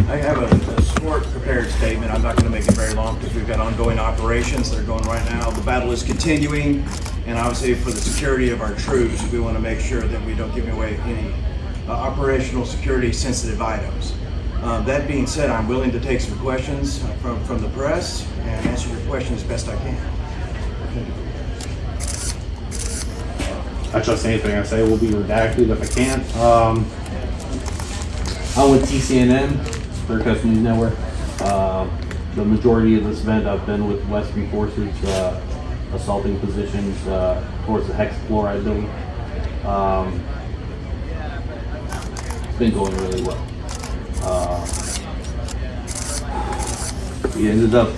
I have a short prepared statement. I'm not going to make it very long because we've got ongoing operations that are going right now. The battle is continuing, and obviously for the security of our troops, we want to make sure that we don't give away any operational security sensitive items. That being said, I'm willing to take some questions from the press and answer your questions as best I can. I trust anything I say will be redacted if I can. I'm with TCNN, Third Coast News Network. The majority of this event I've been with Western Forces, assaulting positions towards the hexafluoride building. It's been going really well. We ended up,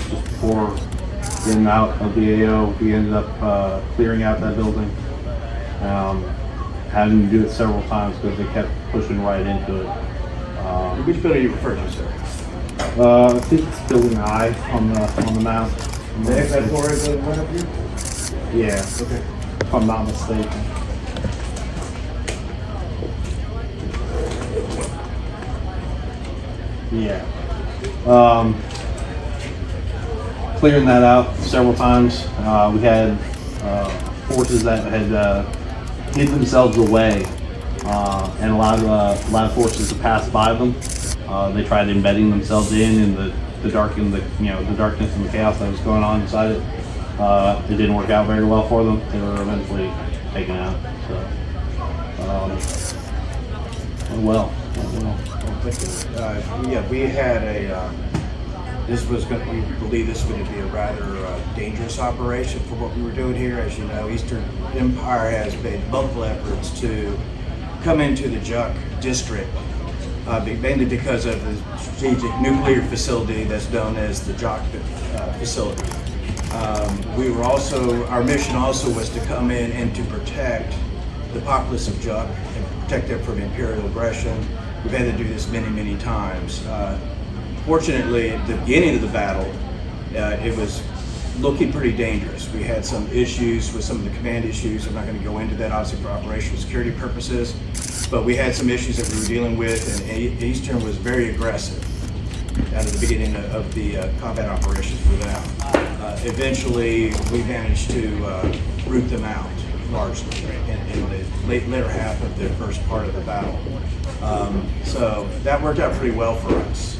just before getting out of the AO, we ended up clearing out that building. Having to do it several times because they kept pushing right into it. Which building are you referring to, sir? I think it's building I on the map. The hexafluoride building went up here? Yeah, Okay. if I'm not mistaken. Yeah. Clearing that out several times. We had forces that had hid themselves away and allowed a lot of forces to pass by them. They tried embedding themselves in the dark and the darkness and the chaos that was going on inside it. It didn't work out very well for them. They were eventually taken out. So, went well. Yeah, we had we believe this was going to be a rather dangerous operation for what we were doing here. As you know, Eastern Empire has made multiple efforts to come into the JUC district, mainly because of the strategic nuclear facility that's known as the JUC facility. Our mission also was to come in and to protect the populace of JUC and protect them from imperial aggression. We've had to do this many, many times. Fortunately, at the beginning of the battle, it was looking pretty dangerous. We had some issues with some of the command issues. I'm not going to go into that, obviously, for operational security purposes, but we had some issues that we were dealing with, and Eastern was very aggressive at the beginning of the combat operations for them. Eventually, we managed to root them out largely in the later half of the first part of the battle. So that worked out pretty well for us.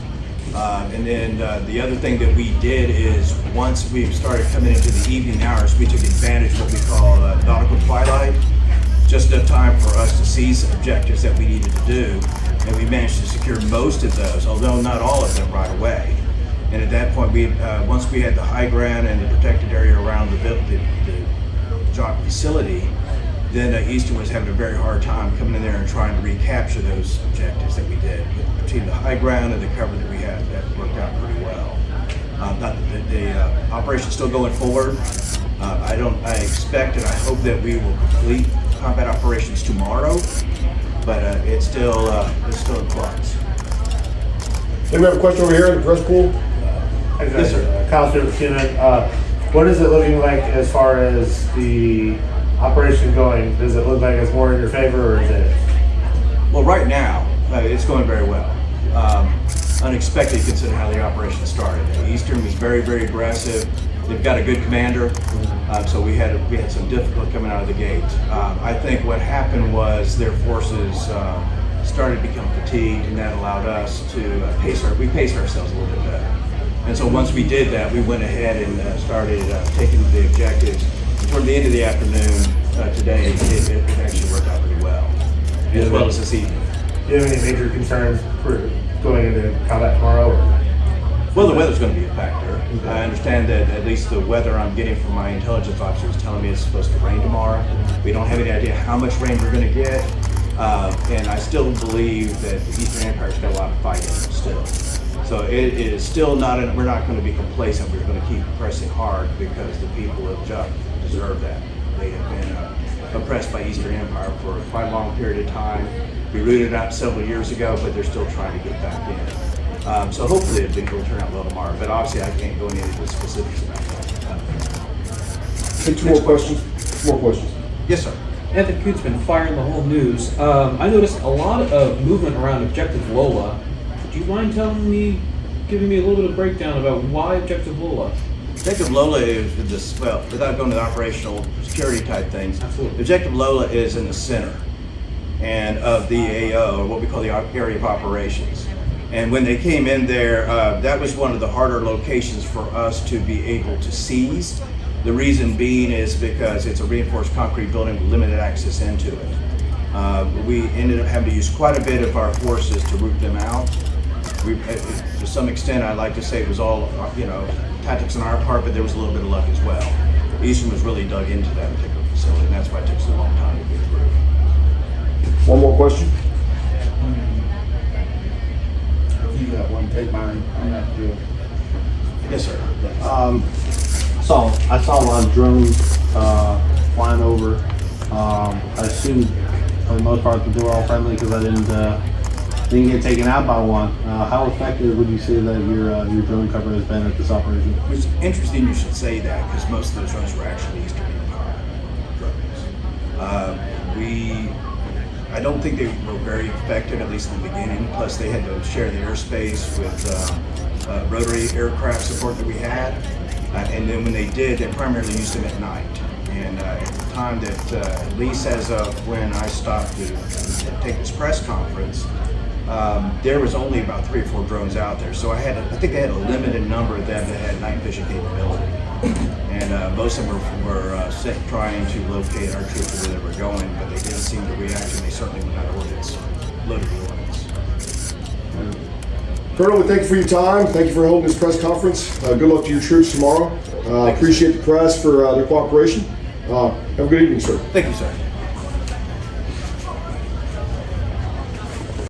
And then the other thing that we did is once we started coming into the evening hours, we took advantage of what we call nautical twilight, just enough time for us to seize objectives that we needed to do. And we managed to secure most of those, although not all of them right away. And at that point, once we had the high ground and the protected area around the JUC facility, then Eastern was having a very hard time coming in there and trying to recapture those objectives that we did. But between the high ground and the cover that we had, that worked out pretty well. The operation's still going forward. I expect and I hope that we will complete combat operations tomorrow, but it's still in flux. Then we have a question over here in the press pool. Yes, sir. Kyle Stewart, CNN. What is it looking like as far as the operation going? Does it look like it's more in your favor, or is it? Well, right now, it's going very well. Unexpected considering how the operation started. Eastern was very, very aggressive. They've got a good commander, so we had some difficulty coming out of the gate. I think what happened was their forces started to become fatigued, and that allowed us to pace ourselves a little bit better. And so once we did that, we went ahead and started taking the objectives. And toward the end of the afternoon today, it actually worked out pretty well, as well as this evening. Do you have any major concerns for going into combat tomorrow? Or? Well, the weather's going to be a factor. I understand that at least the weather I'm getting from my intelligence officer is telling me it's supposed to rain tomorrow. We don't have any idea how much rain we're going to get. And I still believe that the Eastern Empire's got a lot of fight in it still. So it is still we're not going to be complacent. We're going to keep pressing hard because the people of JUC deserve that. They have been oppressed by Eastern Empire for quite a long period of time. We rooted out several years ago, but they're still trying to get back in. So hopefully it will turn out well tomorrow. But obviously I can't go into any of the specifics about that. Take two more questions. More questions. Yes, sir. Evan Coote's been firing the whole news. I noticed a lot of movement around Objective Lola. Do you mind giving me a little bit of breakdown about why Objective Lola? Objective Lola is this, well, without going to the operational security type things, Absolutely. Objective Lola is in the center and of the AO, or what we call the area of operations. And when they came in there, that was one of the harder locations for us to be able to seize. The reason being is because it's a reinforced concrete building with limited access into it. We ended up having to use quite a bit of our forces to root them out. To some extent, I'd like to say it was all, tactics on our part, but there was a little bit of luck as well. Eastern was really dug into that particular facility, and that's why it took so long time to get through. One more question? If you got one, take mine. I'm not doing. Yes, sir. I saw a lot of drones flying over. I assumed for the most part that they were all friendly because I didn't get taken out by one. How effective would you say that your drone cover has been at this operation? It's interesting you should say that because most of those drones were actually Eastern Empire drones. I don't think they were very effective, at least in the beginning. Plus, they had to share the airspace with rotary aircraft support that we had. And then when they did, they primarily used them at night. And at the time that, at least as of when I stopped to take this press conference, there was only about 3 or 4 drones out there. So I think they had a limited number of them that had night vision capability. And most of them were sent trying to locate our troops where they were going, but they didn't seem to react, and they certainly were not ordnance, loaded with ordnance. Colonel, we thank you for your time. Thank you for holding this press conference. Good luck to your troops tomorrow. Appreciate the press for their cooperation. Have a good evening, sir. Thank you, sir.